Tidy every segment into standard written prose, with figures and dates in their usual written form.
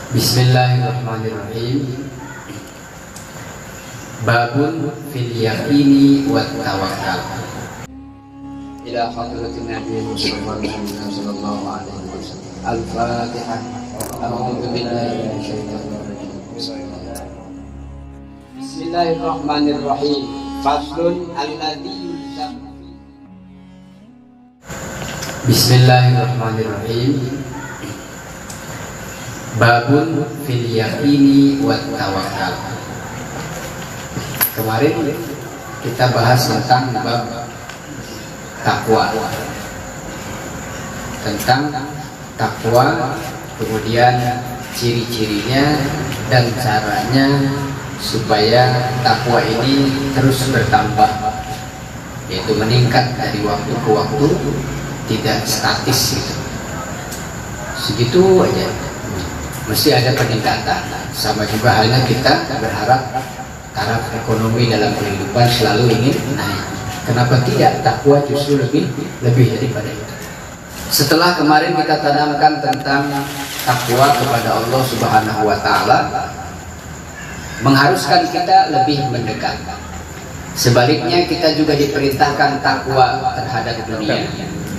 Bismillahirrahmanirrahim. Babun fil yaqini wat tawakkal. Ila hadratin Nabi sallallahu alaihi wasallam. Al-Fatihah. A'udzu billahi minasyaitonir rajim. Bismillahirrahmanirrahim. Faslun alladzi Bismillahirrahmanirrahim. Babun fil yaqini wat tawakkal. Kemarin kita bahas tentang bab takwa, kemudian ciri-cirinya dan caranya supaya takwa ini terus bertambah, yaitu meningkat dari waktu ke waktu, tidak statis gitu. Segitu aja, mesti ada peningkatan. Sama juga halnya kita berharap taraf ekonomi dalam kehidupan selalu ingin naik. Kenapa tidak? Takwa justru lebih daripada itu. Setelah kemarin kita tanamkan tentang takwa kepada Allah Subhanahu wa taala, mengharuskan kita lebih mendekat. Sebaliknya kita juga diperintahkan takwa terhadap dunia.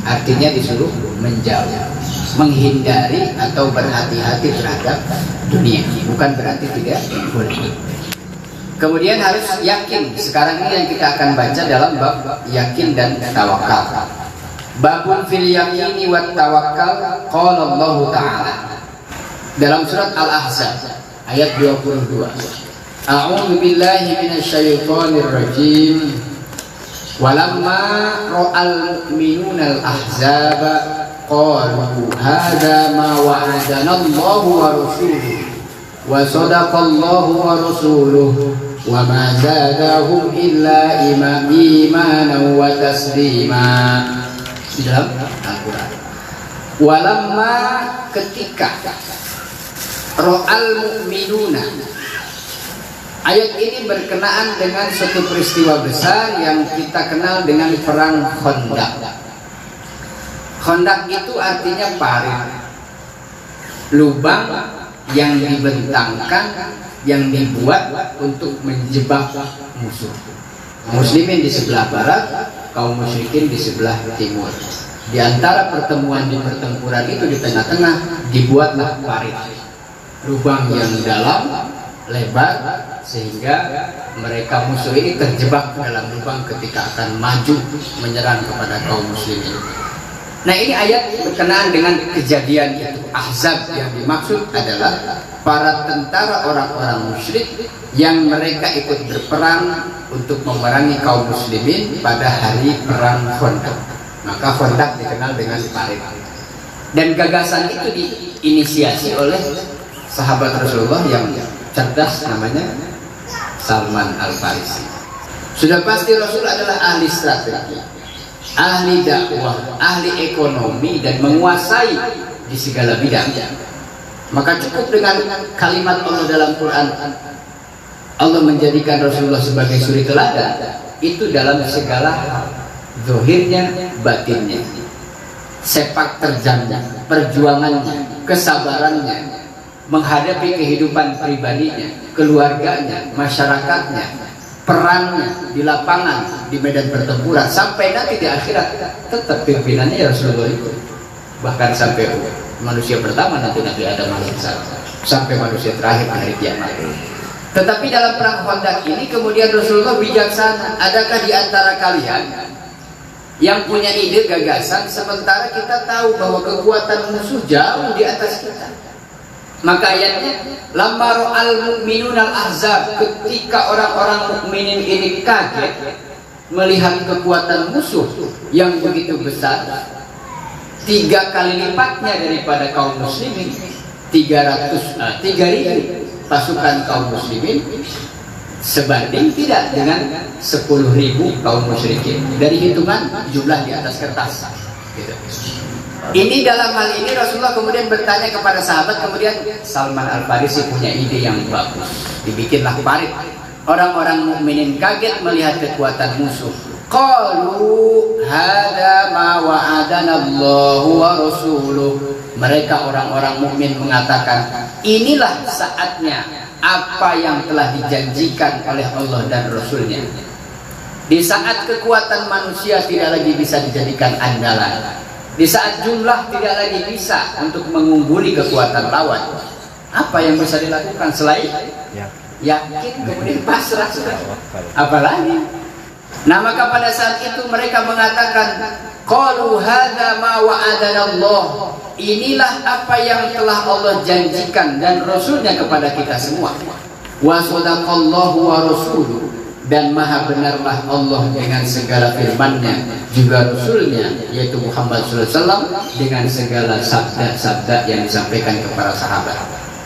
Artinya disuruh menjauh, menghindari atau berhati-hati terhadap dunia. Bukan berarti tidak boleh. Kemudian harus yakin. Sekarang ini yang kita akan baca dalam bab yakin dan tawakal. Babun fil yaqini wat tawakkal. Qala Allah Ta'ala dalam surat Al-Ahzab ayat 22. A'udzu billahi minasyaitonir rajim. Walamma ra'al mu'minuna al-ahzaba qalu hadza ma wa'adana Allahu wa rasuluhu wa sadaqallahu wa rasuluhu wa ma zadahum illa imanan wa taslima. Di dalam Al-Quran, walamma ketika ra'al mu'minuna, ayat ini berkenaan dengan suatu peristiwa besar yang kita kenal dengan perang Khandaq. Khandaq itu artinya parit, lubang yang dibentangkan, yang dibuat untuk menjebak musuh. Muslimin di sebelah barat, kaum musyrikin di sebelah timur. Di antara pertemuan di pertempuran itu, di tengah-tengah dibuatlah parit, lubang yang dalam, lebar, sehingga mereka musuh ini terjebak dalam lubang ketika akan maju menyerang kepada kaum muslimin. Nah, ini ayat berkenaan dengan kejadian itu. Ahzab yang dimaksud adalah para tentara orang-orang musyrik yang mereka ikut berperang untuk memerangi kaum muslimin pada hari perang Khandaq. Maka Khandaq dikenal dengan parit. Dan gagasan itu diinisiasi oleh sahabat Rasulullah yang cerdas, namanya Salman Al-Farisi. Sudah pasti Rasul adalah ahli strategi, ahli dakwah, ahli ekonomi, dan menguasai di segala bidang. Maka cukup dengan kalimat Allah dalam Quran, Allah menjadikan Rasulullah sebagai suri teladan, itu dalam segala hal, zahirnya, batinnya, sepak terjangnya, perjuangannya, kesabarannya, menghadapi kehidupan pribadinya, keluarganya, masyarakatnya, perannya di lapangan, di medan pertempuran, sampai nanti di akhirat tetap pimpinannya ya Rasulullah itu. Bahkan sampai manusia pertama nanti Nabi Adam alaihissalam, sampai manusia terakhir hari kiamat. Tetapi dalam perang Khandaq ini kemudian Rasulullah bijaksana. Adakah di antara kalian yang punya ide gagasan sementara kita tahu bahwa kekuatan musuh jauh di atas kita? Maka ayatnya, lamma ra'al mu'minuna al-ahzab, ketika orang-orang mukminin ini kaget melihat kekuatan musuh yang begitu besar, 3 kali lipatnya daripada kaum muslimin, 3.000 pasukan kaum muslimin, sebanding tidak dengan 10.000 kaum musyrikin. Dari hitungan jumlah di atas kertas gitu. Ini dalam hal ini Rasulullah kemudian bertanya kepada sahabat. Kemudian Salman Al-Farisi punya ide yang bagus, dibikinlah parit. Orang-orang mukminin kaget melihat kekuatan musuh, Qalu hada ma wa'adana Allahu wa rasuluh. Mereka orang-orang mukmin mengatakan, inilah saatnya apa yang telah dijanjikan oleh Allah dan Rasulnya. Di saat kekuatan manusia tidak lagi bisa dijadikan andalan, di saat jumlah tidak lagi bisa untuk mengungguli kekuatan lawan, apa yang bisa dilakukan selain yakin kemudian pasrah? Apalagi? Nah, maka pada saat itu mereka mengatakan, qalu hadza ma wa'adana Allah. Inilah apa yang telah Allah janjikan dan Rasulnya kepada kita semua. Wa sadaqallahu wa rasuluhu. Dan maha benarlah Allah dengan segala firman-Nya, juga Rasulnya yaitu Muhammad SAW dengan segala sabda-sabda yang disampaikan kepada sahabat.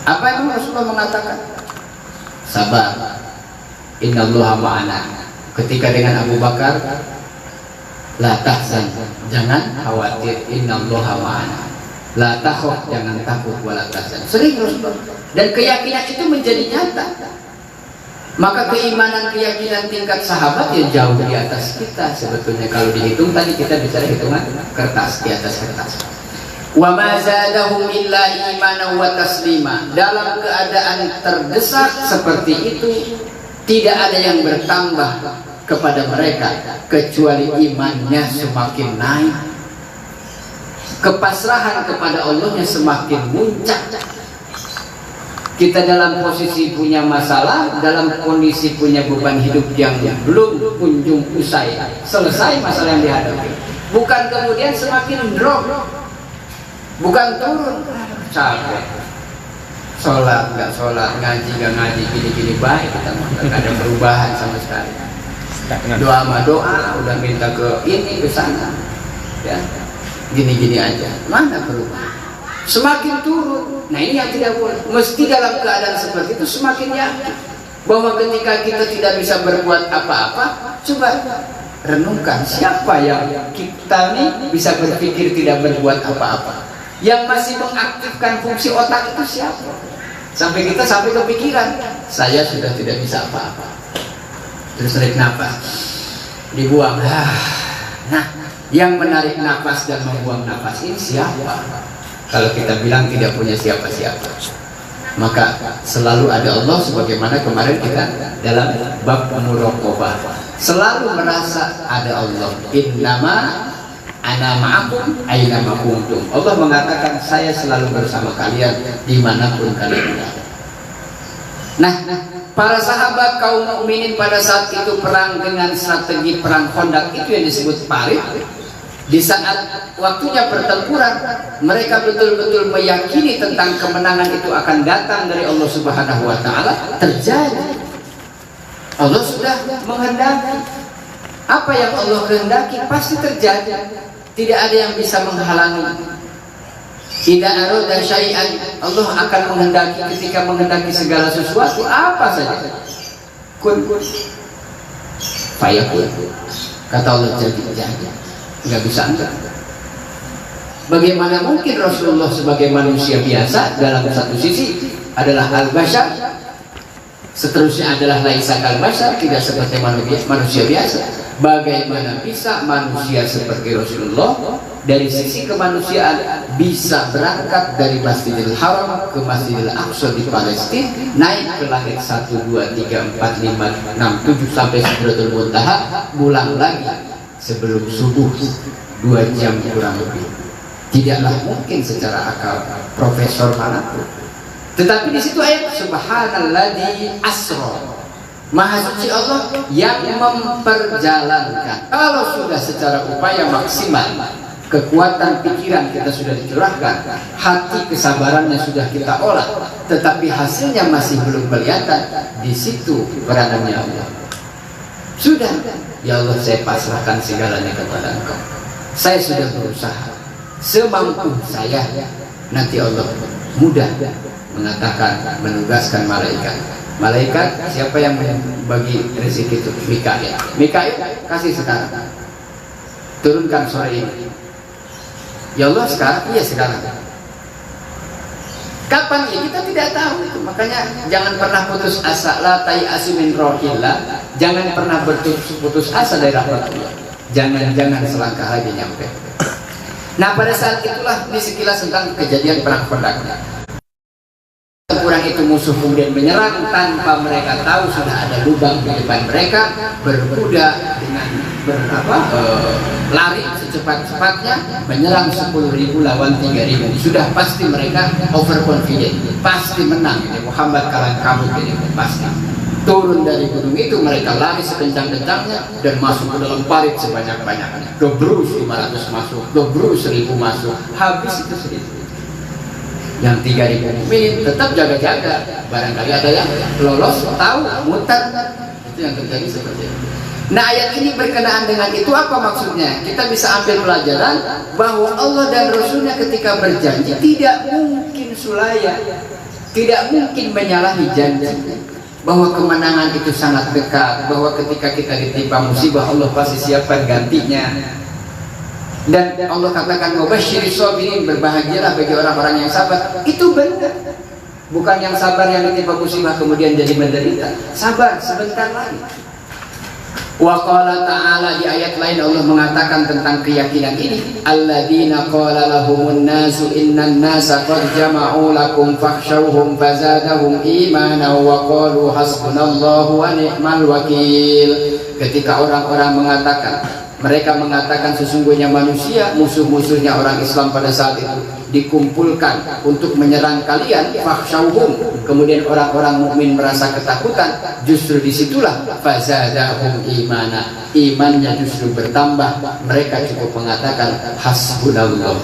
Apa yang Rasulullah mengatakan? Sabar, innallaha ma'ana. Ketika dengan Abu Bakar, la tahzan, jangan khawatir, innallaha ma'ana. La takhaf, jangan takut, wala tahzan. Sering Rasulullah. Dan keyakinan itu menjadi nyata. Maka keimanan, keyakinan tingkat sahabat ya jauh di atas kita sebetulnya. Kalau dihitung tadi kita bicara hitungan kertas, di atas kertas. Wa ma zadahum illa imanan wa taslima. Dalam keadaan terdesak seperti itu, tidak ada yang bertambah kepada mereka kecuali imannya semakin naik, kepasrahan kepada Allahnya semakin muncak. Kita dalam posisi punya masalah, dalam kondisi punya beban hidup yang belum kunjung usai, selesai masalah yang dihadapi, bukan kemudian semakin drop, bukan turun, capek, sholat nggak sholat, ngaji nggak ngaji, gini-gini baik, kita nggak ada perubahan sama sekali. Doa sama doa, udah minta ke ini ke sana, ya gini-gini aja, mana perubahan? Semakin turun. Nah, ini yang tidak boleh. Mesti dalam keadaan seperti itu semakin yakin bahwa ketika kita tidak bisa berbuat apa-apa, coba renungkan siapa yang kita nih bisa berpikir tidak berbuat apa-apa, yang masih mengaktifkan fungsi otak itu siapa? Sampai kita sampai kepikiran, saya sudah tidak bisa apa-apa. Terus tarik nafas, dibuang. Nah, yang menarik nafas dan membuang nafas ini siapa? Kalau kita bilang tidak punya siapa-siapa, maka selalu ada Allah, sebagaimana kemarin kita dalam bab muraqabah selalu merasa ada Allah. Innama ana ma'akum aina ma kuntum. Allah mengatakan saya selalu bersama kalian dimanapun kalian berada. Nah, para sahabat kaum mukminin pada saat itu perang dengan strategi perang Khandaq itu yang disebut parit. Di saat waktunya pertempuran, mereka betul-betul meyakini tentang kemenangan itu akan datang dari Allah Subhanahu wa Ta'ala. Terjadi, Allah sudah menghendaki. Apa yang Allah kehendaki pasti terjadi. Tidak ada yang bisa menghalangi. Tidak arada syai'an, Allah akan menghendaki. Ketika menghendaki segala sesuatu, apa saja, kun fayakun. Kata Allah, jadi. Nggak bisa enggak. Bagaimana mungkin Rasulullah sebagai manusia biasa dalam satu sisi adalah al-bashar, seterusnya adalah laisa kal-bashar, tidak seperti manusia biasa. Bagaimana bisa manusia seperti Rasulullah dari sisi kemanusiaan bisa berangkat dari Masjidil Haram ke Masjidil Aqsa di Palestina, naik ke langit 1, 2, 3, 4, 5, 6, 7 sampai Sidratul Muntaha, pulang lagi sebelum subuh 2 jam kurang lebih. Tidaklah mungkin secara akal profesor manapun. Tetapi di situ ayat subhanalladzi asra, maha suci Allah yang memperjalankan. Kalau sudah secara upaya maksimal, kekuatan pikiran kita sudah dicurahkan, hati kesabarannya sudah kita olah, tetapi hasilnya masih belum kelihatan, di situ beradanya Allah. Sudah, ya Allah, saya pasrahkan segalanya kepada Engkau. Saya sudah berusaha semampu saya. Nanti Allah mudah mengatakan, menugaskan malaikat. Malaikat siapa yang bagi rezeki itu? Mikail. Mikail kasih sekarang. Turunkan sore ini. Ya Allah, sekarang? Iya sekarang. Kapan ya kita tidak tahu. Makanya jangan pernah putus asa, la tayasu min rohillah. Jangan pernah putus asa dari rahmat Allah. Jangan selangkah lagi nyampe. Nah pada saat itulah ini sekilas tentang kejadian perang Khandaq. Kurang itu musuh kemudian menyerang tanpa mereka tahu sudah ada lubang di depan mereka, berkuda dengan lari secepat-cepatnya menyerang 10.000 lawan 3.000. Sudah pasti mereka overconfident, pasti menang. Muhammad kalah kabut ini pasti. Turun dari gunung itu mereka lari sekencang-kencangnya dan masuk ke dalam parit sebanyak-banyaknya. Gebrus 500 masuk, gebrus 1.000 masuk, habis itu 1.000. Yang 3.000 mukmin tetap jaga-jaga, barangkali ada yang lolos, tahu, mutar. Itu yang terjadi seperti itu. Nah ayat ini berkenaan dengan itu apa maksudnya? Kita bisa ambil pelajaran bahwa Allah dan Rasulnya ketika berjanji tidak mungkin sulaya, tidak mungkin menyalahi janji, bahwa kemenangan itu sangat dekat, bahwa ketika kita ditimpa musibah Allah pasti siapkan gantinya. Dan Allah katakan mubasysyiris sabirin, berbahagialah bagi orang-orang yang sabar. Itu benar. Bukan yang sabar yang ditimpa musibah kemudian jadi menderita. Sabar sebentar lagi. Wa qala ta'ala, di ayat lain Allah mengatakan tentang keyakinan ini, alladzina qala lahumun nasu innan nasa qad jama'u lakum fakhshawhum fazadahum imanan wa qalu hasbunallahu wa ni'mal wakil. Ketika orang-orang mereka mengatakan sesungguhnya manusia, musuh-musuhnya orang Islam pada saat itu dikumpulkan untuk menyerang kalian, fakhshawhum, kemudian orang-orang mukmin merasa ketakutan, justru disitulah fazadahum imana, imannya justru bertambah. Mereka cukup mengatakan hasbunallah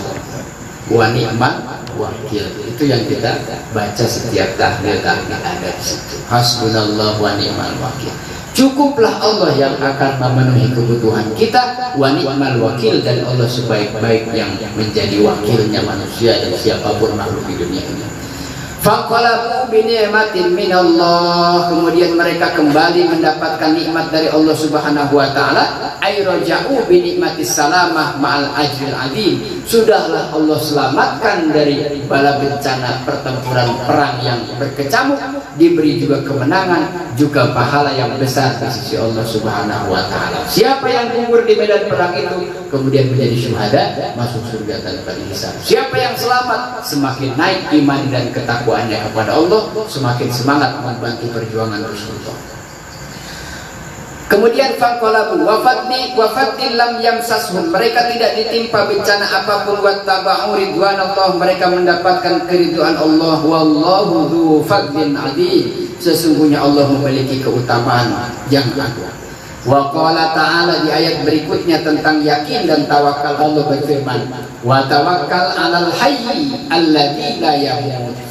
wa ni'mal wakil. Itu yang kita baca setiap tahlil ada di situ, hasbunallah wa ni'mal wakil. Cukuplah Allah yang akan memenuhi kebutuhan kita, wa ni'mal wakil, dan Allah sebaik-baik yang menjadi wakilnya manusia dan siapapun makhluk di dunia ini. Faqalabu bi ni'matin minallah, kemudian mereka kembali mendapatkan nikmat dari Allah Subhanahu wa taala, ay raja'u bi nikmatis salamah ma'al ajril azim. Sudahlah Allah selamatkan dari bala bencana pertempuran perang yang berkecamuk, diberi juga kemenangan, juga pahala yang besar di sisi Allah Subhanahu wa taala. Siapa yang gugur di medan perang itu kemudian menjadi syuhada, masuk surga tanpa dihisab. Siapa yang selamat, semakin naik iman dan ketakwaannya kepada Allah, semakin semangat membantu perjuangan Rasulullah. Kemudian faqalabu wafatin lam yamsashum, mereka tidak ditimpa bencana apapun, wattaba'u ridwanallah, mereka mendapatkan keridhaan Allah, wallahu dzu fadlin adzim, sesungguhnya Allah memiliki keutamaan yang agung. Wa qala ta'ala, di ayat berikutnya tentang yakin dan tawakal, Allah berfirman, wa tawakkal 'alal hayy alladzi la yamut.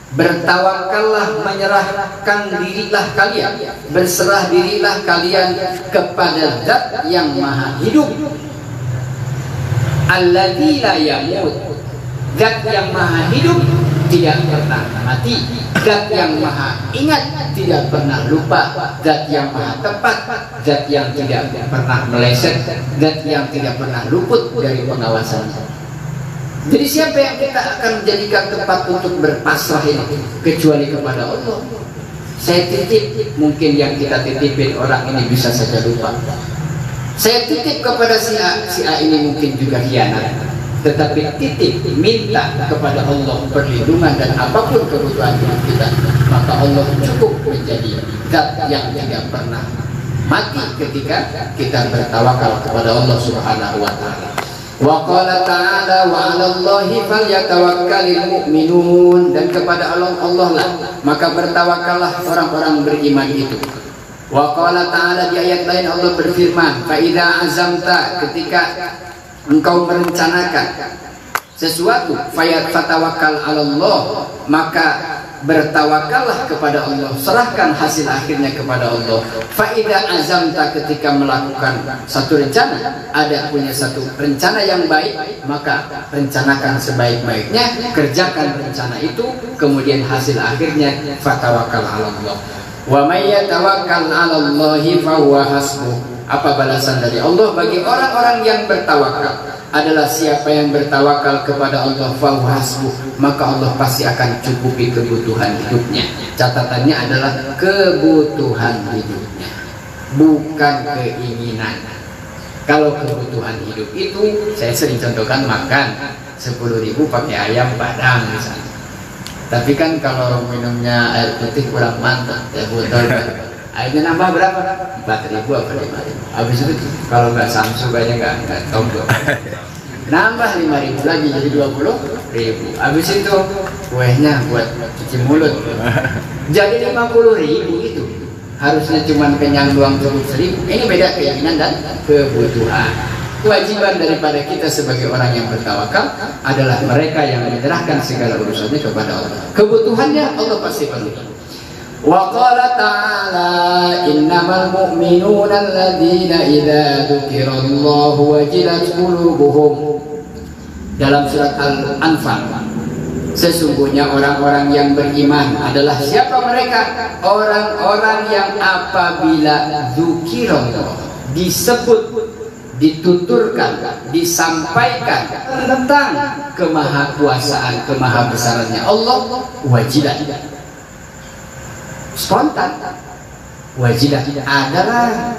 Bertawakallah, menyerahkan dirilah kalian, berserah dirilah kalian kepada Zat yang maha hidup, alladzi la yamut, Zat yang maha hidup tidak pernah mati, Zat yang maha ingat tidak pernah lupa, Zat yang maha tepat, Zat yang tidak pernah meleset, Zat yang tidak pernah luput dari pengawasan. Jadi siapa yang kita akan menjadikan tempat untuk berpasrah ini kecuali kepada Allah? Saya titip, mungkin yang kita titipin orang ini bisa saja lupa. Saya titip kepada si A ini mungkin juga hianat. Tetapi titip, minta kepada Allah perlindungan dan apapun kebutuhan kita, maka Allah cukup menjadi Zat yang tidak pernah mati ketika kita bertawakal kepada Allah Subhanahu wa taala. Wa qala ta'ala wa 'alallahi falyatawakkalul mu'minun, dan kepada Allah lah maka bertawakallah orang-orang beriman itu. Wa qala ta'ala, di ayat lain Allah berfirman, fa idza azamta, ketika engkau merencanakan sesuatu, fatawakkal 'alallah, maka bertawakallah kepada Allah, serahkan hasil akhirnya kepada Allah. Faidah azamta, ketika melakukan satu rencana, ada punya satu rencana yang baik, maka rencanakan sebaik-baiknya, kerjakan rencana itu, kemudian hasil akhirnya fatawakal 'alallah. Wa may yatawakkal 'alallahi fahuwa hasbuh. Apa balasan dari Allah bagi orang-orang yang bertawakal? adalah siapa yang bertawakal kepada Allah fahuwa hasbuh, maka Allah pasti akan cukupi kebutuhan hidupnya. Catatannya adalah kebutuhan hidupnya, bukan keinginan. Kalau kebutuhan hidup itu, saya sering contohkan makan 10.000 pakai ayam padang misalnya. Tapi kan kalau minumnya air putih kurang mantap, ya botol airnya nambah berapa? 4.000 apa 5.000. Habis itu kalau nggak Samsu kayaknya nggak tombol. Nambah 5.000 lagi jadi 20.000. Habis itu kuehnya buat cuci mulut. Jadi 50.000 itu. Harusnya cuma kenyang doang cukup 1.000. Ini beda keinginan dan kebutuhan. Kewajiban daripada kita sebagai orang yang bertawakal adalah mereka yang menyerahkan segala urusannya kepada Allah. Kebutuhannya Allah pasti penuhi. Wa qala ta'ala innamal mu'minuna alladziina idza dzukirallahu wajilat qulubuhum. Dalam surat Al-Anfal, sesungguhnya orang-orang yang beriman adalah siapa mereka? Orang-orang yang apabila dzukirallah, disebut, dituturkan, disampaikan tentang kemahakuasaan, kemahabesarannya Allah, wajilat, spontan. Wajilat adalah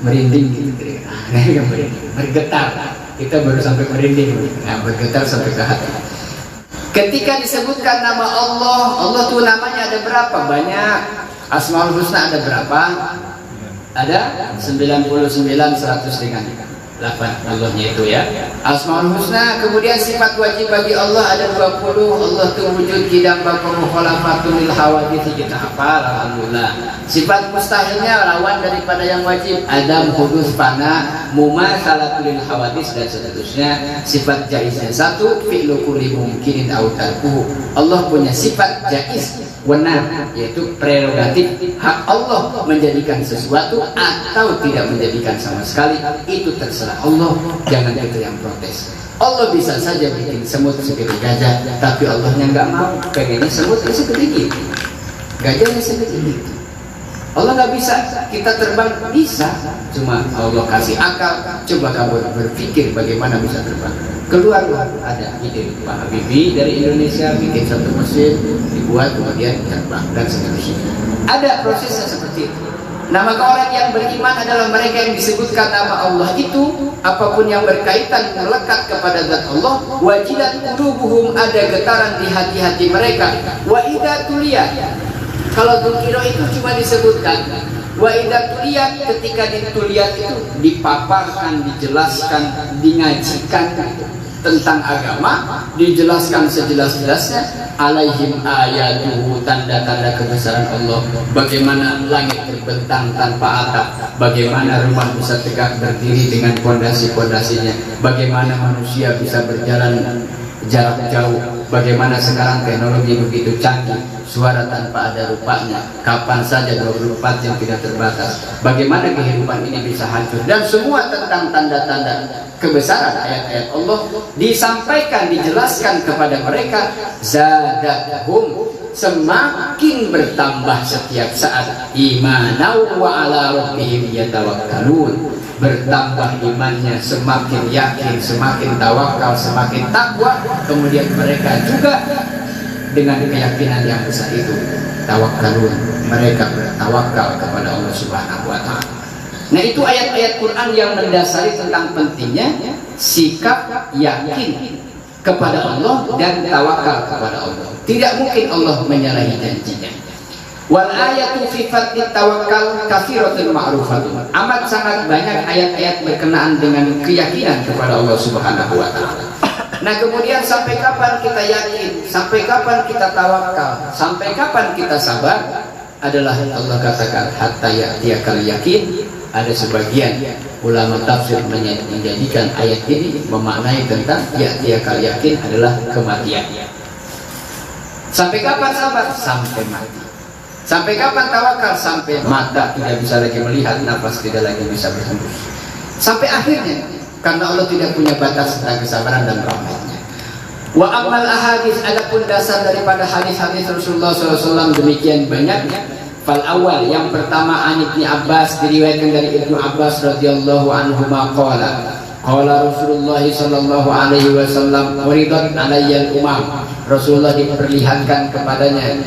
merinding gitu, bergetar. Kita baru sampai merinding, nah, bergetar sampai ke hati. Ketika disebutkan nama Allah, Allah tuh namanya ada berapa? Banyak. Asmaul Husna ada berapa? Ada 99, 100 dengan 8 Allahnya itu ya. Asmaul Husna. Kemudian sifat wajib bagi Allah ada 20. Allah tuh wujud, kidam, bakum, khulafatul hawadits, kita hafal alhamdulillah. Sifat mustahilnya lawan daripada yang wajib, adam, hudus, fana, mumatsalatul hawadits dan seterusnya. Sifat jaiznya 1, fi'lu kulli mumkinin aw tarkuhu. Allah punya sifat jaiz, benar, yaitu prerogatif hak Allah menjadikan sesuatu atau tidak menjadikan sama sekali. Itu terserah Allah, jangan kita yang protes. Allah bisa saja bikin semut seperti gajah, tapi Allahnya nggak mau, pengennya semutnya seperti gitu, gajahnya seperti itu. Allah nggak bisa, kita terbang bisa, cuma Allah kasih akal. Coba kamu berpikir bagaimana bisa terbang. Keluar ada ide Pak Habibie dari Indonesia bikin satu mesin, dibuat kemudian terbang dan seterusnya. Ada prosesnya seperti itu. Nah, maka orang yang beriman adalah mereka yang disebutkan nama Allah itu, apapun yang berkaitan melekat kepada zat Allah, wajilat qulubuhum, ada getaran di hati-hati mereka. Wa idza tuliyat, kalau dzikir itu cuma disebutkan. Wa idza tuliyat, ketika dituliyat itu dipaparkan, dijelaskan, dingajikan tentang agama, dijelaskan sejelas-jelasnya. Alaihim ayatuhu, tanda-tanda kebesaran Allah. Bagaimana langit terbentang tanpa atap, bagaimana rumah bisa tegak berdiri dengan pondasi-pondasinya, bagaimana manusia bisa berjalan jarak jauh, bagaimana sekarang teknologi begitu canggih, suara tanpa ada rupanya, kapan saja 24 jam tidak terbatas, bagaimana kehidupan ini bisa hancur, dan semua tentang tanda-tanda kebesaran ayat-ayat Allah disampaikan, dijelaskan kepada mereka. Zadahum, semakin bertambah setiap saat, imanau wa ala rabbihim yatawakkalun, bertambah imannya, semakin yakin, semakin tawakal, semakin takwa. Kemudian mereka juga dengan keyakinan yang besar itu tawakkalun, mereka bertawakal kepada Allah Subhanahu wa taala. Nah, itu ayat-ayat Quran yang mendasari tentang pentingnya sikap yakin kepada Allah dan tawakal kepada Allah. Tidak mungkin Allah menyalahi janjinya. Wal ayatu fi fadli tawakkal katsiratun ma'rufatun. Amat sangat banyak ayat-ayat berkenaan dengan keyakinan kepada Allah Subhanahu wa taala. Nah, kemudian sampai kapan kita yakin? Sampai kapan kita tawakal? Sampai kapan kita sabar? Adalah Allah katakan hatta ya'tiyakal yakin. Ada sebagian ulama tafsir menjadikan ayat ini memaknai tentang ya'tiyakal yakin adalah kematian. Sampai kapan sabar? Sampai mati. Sampai kapan tawakal? Sampai mata tidak bisa lagi melihat, nafas tidak lagi bisa berhembus. Sampai akhirnya, karena Allah tidak punya batas tentang kesabaran dan rahmatnya. Wa amal ahadits, adapun dasar daripada hadis-hadis Rasulullah SAW demikian banyaknya. Fal awal, yang pertama, an Ibnu Abbas, diriwayatkan dari Ibnu Abbas radhiyallahu anhu qala Qala Rasulullah sallallahu alaihi wasallam uridat alayya al-umam. Rasulullah diperlihatkan kepadanya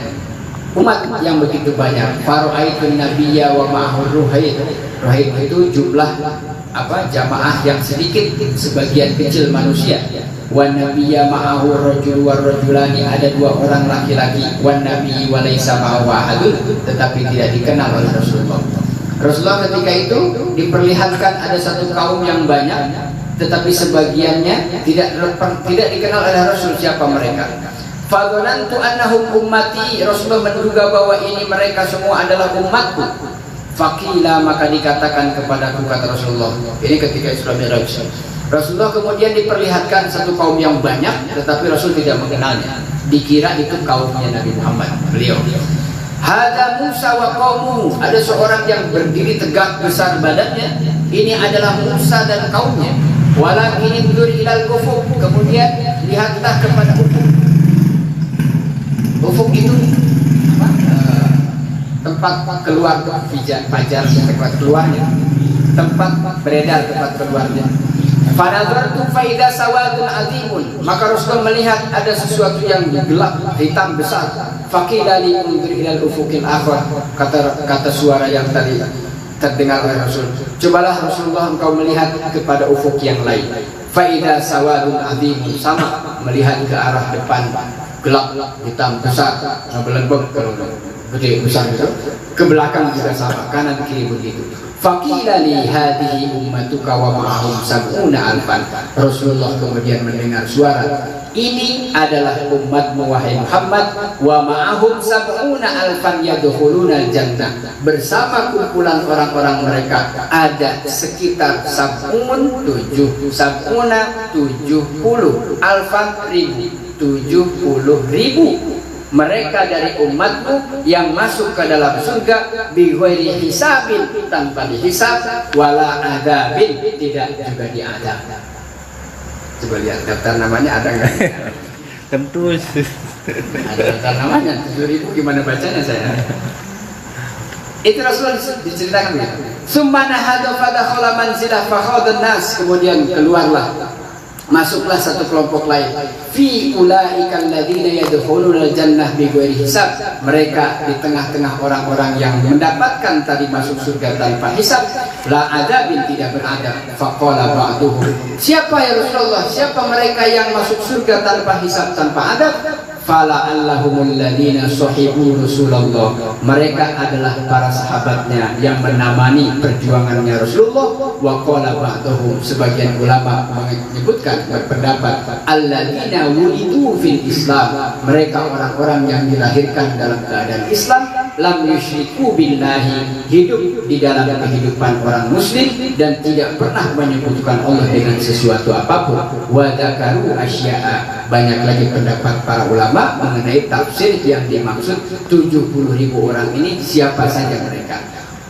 umat yang begitu banyak. Fara'aitu nabiyya wa ma'ahu ruhaid. Ruhaid itu jumlah jamaah yang sedikit, sebagian kecil manusia. Wan nabiyya ma'ahu rajul wa rajulani, ada dua orang laki-laki. Wan nabiyyi wa laysa ma'ahu ahadun, tetapi tidak dikenal oleh Rasulullah. Rasulullah ketika itu diperlihatkan ada satu kaum yang banyak, tetapi sebagiannya tidak dikenal oleh Rasul siapa mereka. Fadhanantu annahum ummati, Rasulullah menduga bahwa ini mereka semua adalah umatku. Faqila, maka dikatakan kepadaku, kata Rasulullah. Ini ketika Isra Mi'raj. Rasulullah kemudian diperlihatkan satu kaum yang banyak, tetapi Rasul tidak mengenalnya. Dikira itu kaumnya Nabi Muhammad, beliau. Hada Musa wa qaumu, ada seorang yang berdiri tegak besar badannya. Ini adalah Musa dan kaumnya. Walakin indur ilal ufuk, kemudian lihatlah kepada ufuk. Ufuk itu tempat keluar fajar, tempat keluarnya, tempat beredar, tempat keluarnya. Fanazartu faida sawadun azimun, maka Rasulullah melihat ada sesuatu yang gelap, hitam besar. Faqila li unzur ilal ufuqil akhar, kata suara yang tadi terdengar oleh Rasul, cobalah Rasulullah engkau melihat kepada ufuk yang lain. Faida sawadun azimun, sama melihat ke arah depan, gelap, hitam besar, belembek, gede besar gitu. Ke belakang juga sama, kanan kiri begitu. Faqila li hadhihi ummatuka wa ma'ahum sab'una alfan. Rasulullah kemudian mendengar suara, ini adalah umatmu wahai Muhammad, wa ma'ahum sab'una alfan yadkhuluna jannah. Bersama kumpulan orang-orang mereka ada sekitar sab'un 70 alfan ribu, 70.000 mereka dari umatmu yang masuk ke dalam surga bighairi hisabin, tanpa dihisab, wala adzabin, tidak juga diadab. Coba lihat daftar namanya ada nggak? Tentu ada daftar namanya 7.000, gimana bacanya saya? Itu Rasulullah diceritakan begitu. Sumana hadu fadakhala manzilah fakhadun nas, kemudian keluarlah, masuklah satu kelompok lain. Fi ulaika alladziina yadkhuluna al-jannah bighairi hisab, mereka di tengah-tengah orang-orang yang mendapatkan tadi masuk surga tanpa hisab, la adzabin, tidak beradab. Faqala ba'duhum, siapa ya Rasulullah, siapa mereka yang masuk surga tanpa hisab, tanpa adab? Fala allahumul ladzina sahibu Rasulullah, mereka adalah para sahabatnya yang menemani perjuangannya Rasulullah. Wa qala ba'dhum, sebagian ulama menyebutkan, berpendapat, alladzina wulidu fil Islam, mereka orang-orang yang dilahirkan dalam keadaan Islam, lam yusyriku billahi, hidup di dalam kehidupan orang muslim dan tidak pernah menyebutkan Allah dengan sesuatu apapun. Wa dzakaru asya'a, banyak lagi pendapat para ulama mengenai tafsir yang dimaksud 70.000 orang ini siapa saja mereka.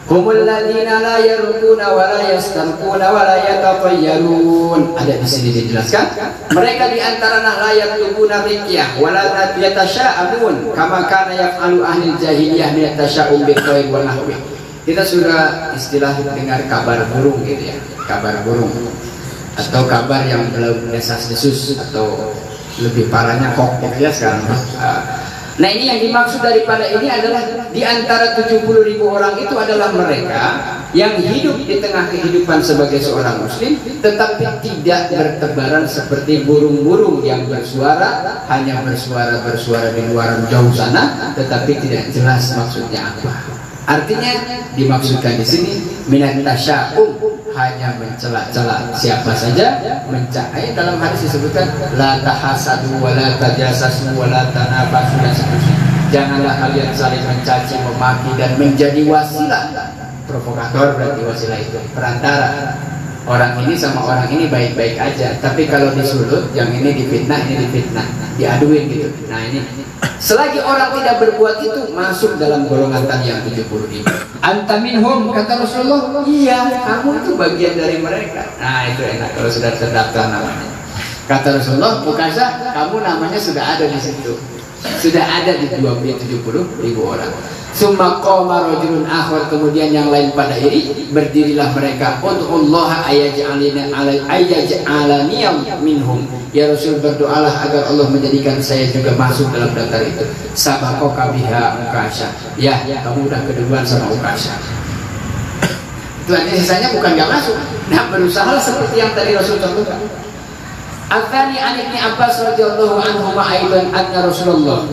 Humul ladzina la yarquna wa la yastarquna wa la yatatayyarun. Ada di sini dijelaskan, mereka di antara la yatlubuna riqyah wa la yatasha'amun kama kana yaf'alu ahli jahiliyah min tasha'um bil khair wa nahwi. Kita sudah istilah dengar kabar burung gitu ya, kabar burung atau kabar yang belum desas-desus atau lebih parahnya kok ya sekarang. Nah ini yang dimaksud daripada ini adalah di antara 70.000 orang itu adalah mereka yang hidup di tengah kehidupan sebagai seorang muslim, tetapi tidak bertebaran seperti burung-burung yang bersuara, hanya bersuara di luar jauh sana, tetapi tidak jelas maksudnya apa. Artinya dimaksudkan di sini minat tasya'um, hanya mencela-cela siapa saja, mencari. Dalam hadis disebutkan la tahasadu wa la tajassasu wa la tanafasu dan seterusnya. Janganlah kalian saling mencaci, memaki dan menjadi wasilah. Provokator berarti wasilah itu perantara. Orang ini sama orang ini baik-baik aja, tapi kalau disulut, yang ini difitnah, diaduin gitu. Nah ini, selagi orang tidak berbuat itu, masuk dalam golongan tadi yang 70.000. Anta minhum, kata Rasulullah. Iya, kamu itu bagian dari mereka. Nah itu enak kalau sudah terdaftar namanya. Kata Rasulullah, bukan sah, kamu namanya sudah ada di situ. Sudah ada di 70.000 orang. Summa qama rajulun akhar, kemudian yang lain pada iri, berdirilah mereka, ud'ullaha ayaj'alani minhum. Ya Rasul, berdoalah agar Allah menjadikan saya juga masuk dalam daftar itu. Sabaqaka biha Ukasha. Ya, kamu udah keduluan sama Ukasha. Itu artinya sisanya bukan gak masuk. Nah, berusaha seperti yang tadi Rasul contohkan. Atsani an Ibnu Abbas radhiyallahu anhu aidan anna Rasulullah.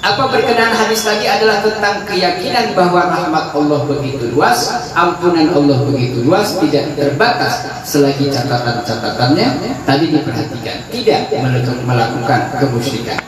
Apa berkenaan hadis tadi adalah tentang keyakinan bahwa rahmat Allah begitu luas, ampunan Allah begitu luas, tidak terbatas selagi catatan-catatannya tadi diperhatikan, tidak melakukan kemusyrikan.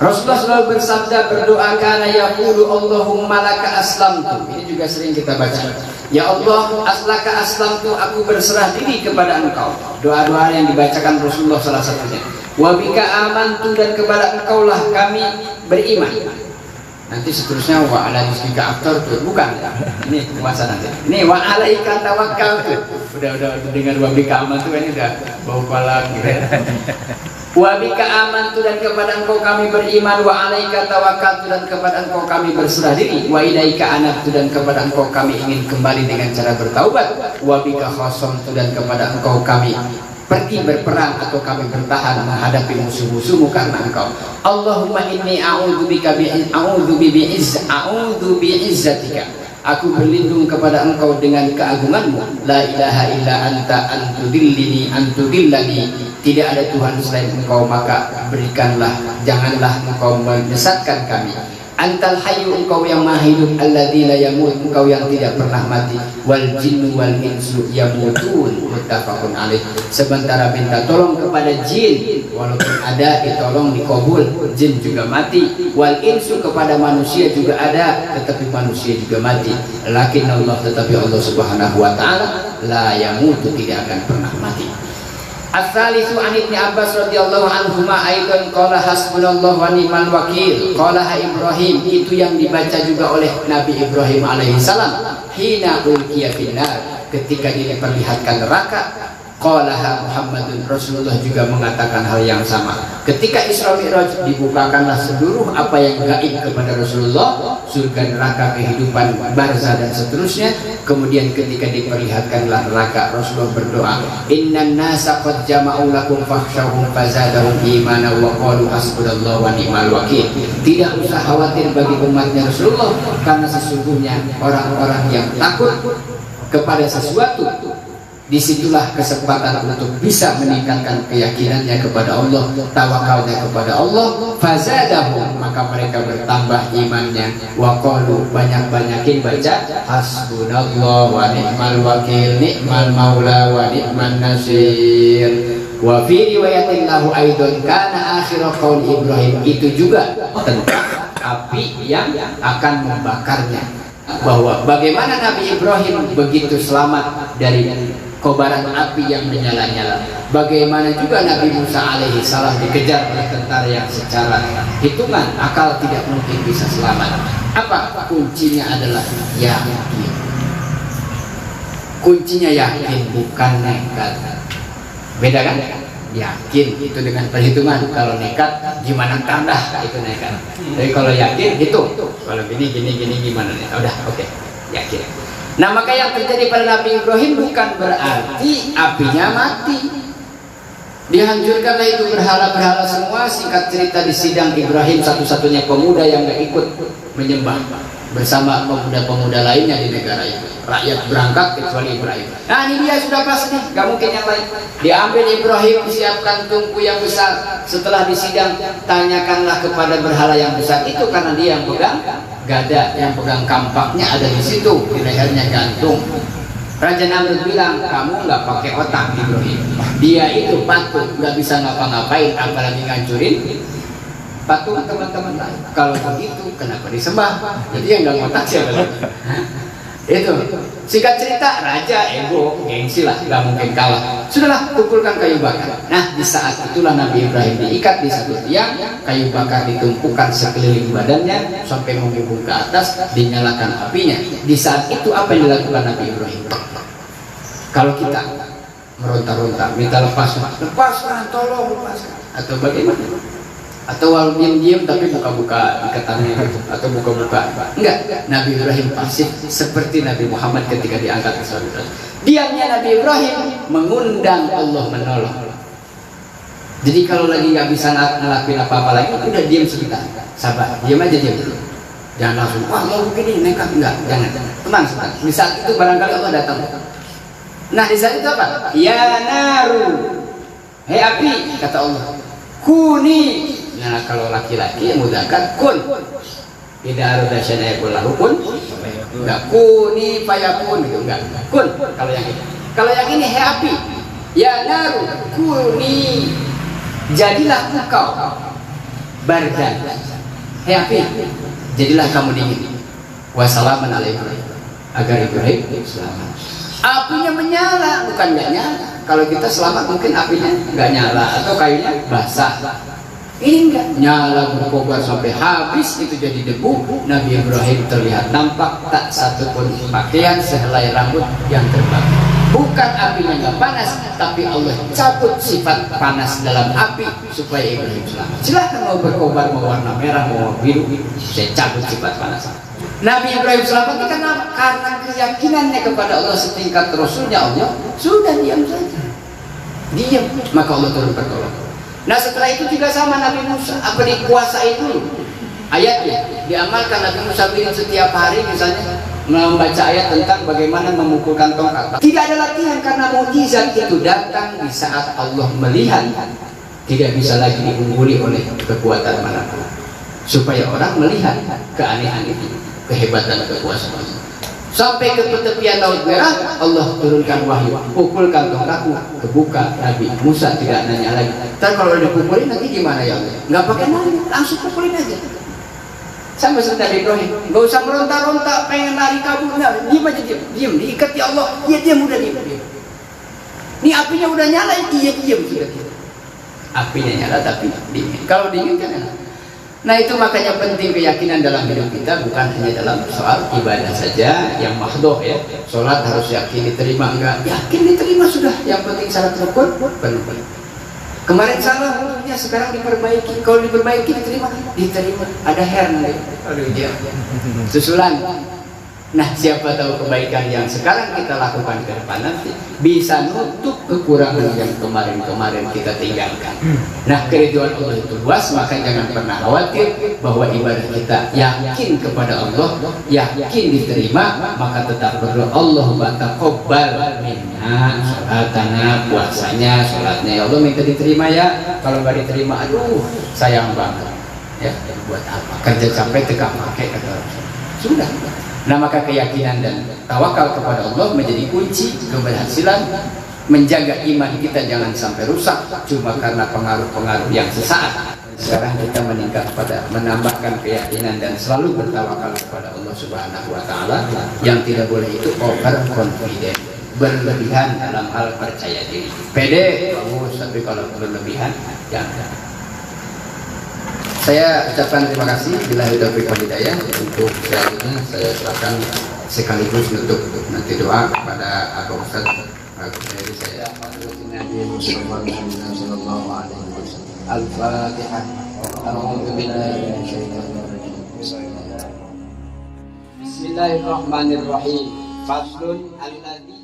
Rasulullah selalu bersabda, berdoa, karena yaqulu Allahumma laka aslamtu. Ini juga sering kita baca. Ya Allah, aslaka aslamtu, aku berserah diri kepada Engkau. Doa-doa yang dibacakan Rasulullah salah satunya. Wa bika amantu, dan kepada Engkaulah kami beriman. Nanti seterusnya wa ala rizqika aftartu, bukan. Ini puasa nanti. Ini wa alaika tawakkaltu. Udah dengar wa bika amantu ini udah bau kepala gitu. Wa bika amantu, dan kepada Engkau kami beriman. Wa alaika tawakkaltu, dan kepada Engkau kami berserah diri. Wa ilaika anabtu, dan kepada Engkau kami ingin kembali dengan cara bertaubat. Wa bika khasamtu, dan kepada Engkau kami pergi berperang atau kami bertahan menghadapi musuh-musuhmu karena Engkau. Allahumma inni a'udzubika bi'izzatika. Aku berlindung kepada Engkau dengan keagunganmu. La ilaha illa anta antudillani. Tidak ada Tuhan selain Engkau, maka berikanlah, janganlah Engkau menyesatkan kami. Antal hayyu, Engkau yang maha hidup, alladzi la yamut, Engkau yang tidak pernah mati. Wal jinnu wal insu yamutun, muttafaqun alaih. Sementara minta tolong kepada jin, walaupun ada ditolong dikabul, jin juga mati. Wal insu, kepada manusia juga ada, tetapi manusia juga mati. Lakin Allah, tetapi Allah Subhanahu wa taala la yamutu, tidak akan pernah mati. As-salisu an Ibnu Abbas radhiyallahu anhuma aidan qala hasbunallahu wa ni'mal wakil. Qala Ibrahim, itu yang dibaca juga oleh Nabi Ibrahim alaihi salam. Hina ulqiya finnar, ketika diperlihatkan neraka. Qala Muhammadun, Rasulullah juga mengatakan hal yang sama. Ketika Isra Mi'raj, dibukakanlah seluruh apa yang gaib kepada Rasulullah, surga, neraka, kehidupan barzah dan seterusnya. Kemudian ketika diperlihatkanlah neraka, Rasulullah berdoa, innan nasa qad jama'u lakum fakhshawhum fazadahum imana wa qalu hasbunallahu wa ni'mal wakil. Tidak usah khawatir bagi umatnya Rasulullah, karena sesungguhnya orang-orang yang takut kepada sesuatu, disitulah kesempatan untuk bisa meningkatkan keyakinannya kepada Allah, tawakalnya kepada Allah. Fazadahum, maka mereka bertambah imannya. Wa qalu, banyak-banyakin baca hasbunallah wa ni'mal wakil, ni'mal maula wa ni'man nasir. Wa fi riwayatin lahu aidan kana akhir qaul Ibrahim, itu juga tentang api yang akan membakarnya, bahwa bagaimana Nabi Ibrahim begitu selamat dari kobaran api yang menyala-nyala. Bagaimana juga Nabi Musa alaihi salam dikejar oleh tentara yang secara hitungan akal tidak mungkin bisa selamat. Apa kuncinya? Adalah yakin. Kuncinya yakin, bukan nekat. Beda kan? Yakin itu dengan perhitungan. Kalau nekat gimana tandah, itu nekat. Tapi kalau yakin itu, kalau gini gimana nih? Udah oke, yakin. Nah, maka yang terjadi pada Nabi Ibrahim bukan berarti apinya mati. Dihancurkanlah itu berhala-berhala semua. Singkat cerita, di sidang Ibrahim, satu-satunya pemuda yang gak ikut menyembah bersama pemuda-pemuda lainnya di negara itu. Rakyat berangkat kecuali Ibrahim. Nah, ini dia sudah pasti, gak mungkin yang lain. Diambil Ibrahim, disiapkan tungku yang besar. Setelah disidang, tanyakanlah kepada berhala yang besar itu, karena dia yang pegang gada, yang pegang kampaknya ada di situ, di lehernya gantung. Raja Namrud bilang, kamu nggak pakai otak Ibrahim. Dia itu patung, nggak bisa ngapa-ngapain, apalagi ngancurin patung teman-teman lain. Kalau begitu, kenapa disembah? Jadi yang nggak ngotak siapa lagi? Itu singkat cerita, raja ego, gengsi lah, nggak mungkin kalah. Sudahlah, pukulkan kayu bakar. Nah, di saat itulah Nabi Ibrahim diikat di satu tiang, kayu bakar ditumpukan sekeliling badannya sampai menghubung ke atas, dinyalakan apinya. Di saat itu apa yang dilakukan Nabi Ibrahim? Kalau kita meronta-ronta, minta lepaskan, tolong lepaskan, atau bagaimana? atau walau diam-diam tapi buka-buka ikatannya gitu, atau buka-buka. Enggak, Nabi Ibrahim pasif seperti Nabi Muhammad ketika diangkat ke surga. Diamnya Nabi Ibrahim mengundang Allah menolong. Jadi kalau lagi nggak bisa ngelakuin apa-apa lagi, udah diam sebentar, sabar, diam aja, diam dulu. Jangan langsung, wah mau begini, nekat, enggak, jangan, tenang sebentar. Di saat itu barangkali Allah datang. Nah di saat itu apa? Ya naru, hei api, kata Allah, kuni. Nah kalau laki-laki yang mudzakkar kun, tidak ada syai'un yakul kun, enggak kuni fayakun gitu, enggak kun. Kalau yang ini hei api, ya naru kuni, jadilah engkau bardan, hei api, jadilah kamu dingin. Wassalamun ala Ibrahim, agar Ibrahim selamat. Apinya menyala, bukan nggak nyala. Kalau kita selamat mungkin apinya nggak nyala atau kayunya basah. Ini enggak, nyala berkobar sampai habis, itu jadi debu. Nabi Ibrahim terlihat nampak, tak satu pun pakaian sehelai rambut yang terbakar. Bukan apinya nggak panas, tapi Allah cabut sifat panas dalam api supaya Ibrahim selamat. Silahkan mau berkobar, mau warna merah, mau biru, saya cabut sifat panas. Nabi Ibrahim selamat karena keyakinannya kepada Allah setingkat Rasulnya Allah, sudah diam saja. Diam, maka Allah turun pertolongan. Nah setelah itu juga sama Nabi Musa, apa dikuasai dulu ayatnya, diamalkan. Nabi Musa bin setiap hari misalnya membaca ayat tentang bagaimana memukulkan tongkat. Tidak ada latihan karena mukjizat itu datang di saat Allah melihat tidak bisa lagi diungguli oleh kekuatan manapun, supaya orang melihat keanehan itu, kehebatan kekuasaan. Sampai ke tepian Laut Merah, Allah turunkan wahyu, pukulkan tongkatmu, kebuka. Nabi Musa tidak nanya lagi, ntar kalau dipukulin nanti gimana ya Allah? Nggak pakai nanya, langsung pukulin aja. Sama seperti Ibrahim, nggak usah meronta-ronta, pengen lari kabur, nah, diam aja, diam, diikat ya Allah, ya diam, udah diam. Ini apinya udah nyala, dia diam sudah. Apinya nyala tapi dingin. Kalau dingin kan enak. Nah itu makanya penting keyakinan dalam hidup kita, bukan hanya dalam soal ibadah saja yang mahdoh ya. Sholat harus yakin diterima, enggak yakin diterima sudah. Yang penting syarat rukun penuh. Kemarin salah wudhunya, sekarang diperbaiki. Kalau diperbaiki diterima, ada hair nanti. Aduh dia susulan. Nah siapa tahu kebaikan yang sekarang kita lakukan ke depan nanti bisa nutup kekurangan yang kemarin-kemarin kita tinggalkan. Nah keridhaan Allah itu luas, maka jangan pernah khawatir bahwa ibadah kita yakin kepada Allah, yakin diterima, maka tetap berdoa Allahumma taqabbal minna sholatana, puasanya, sholatnya ya Allah minta diterima ya. Kalau nggak diterima, aduh sayang banget ya, buat apa kerja capek tegak pakai kata sudah. Nah maka keyakinan dan tawakal kepada Allah menjadi kunci keberhasilan menjaga iman kita jangan sampai rusak cuma karena pengaruh-pengaruh yang sesaat. Sekarang kita meningkat pada menambahkan keyakinan dan selalu bertawakal kepada Allah Subhanahu wa Ta'ala. Yang tidak boleh itu overconfident, berlebihan dalam hal percaya diri. Pede bagus, tapi kalau berlebihan jangan. Saya ucapkan terima kasih bila taufiq wal hidayah. Untuk selanjutnya saya serahkan sekaligus untuk nanti doa kepada Pak Ustaz. Saya Al-Fatihah. Bismillahirrahmanirrahim. Faslun alladzi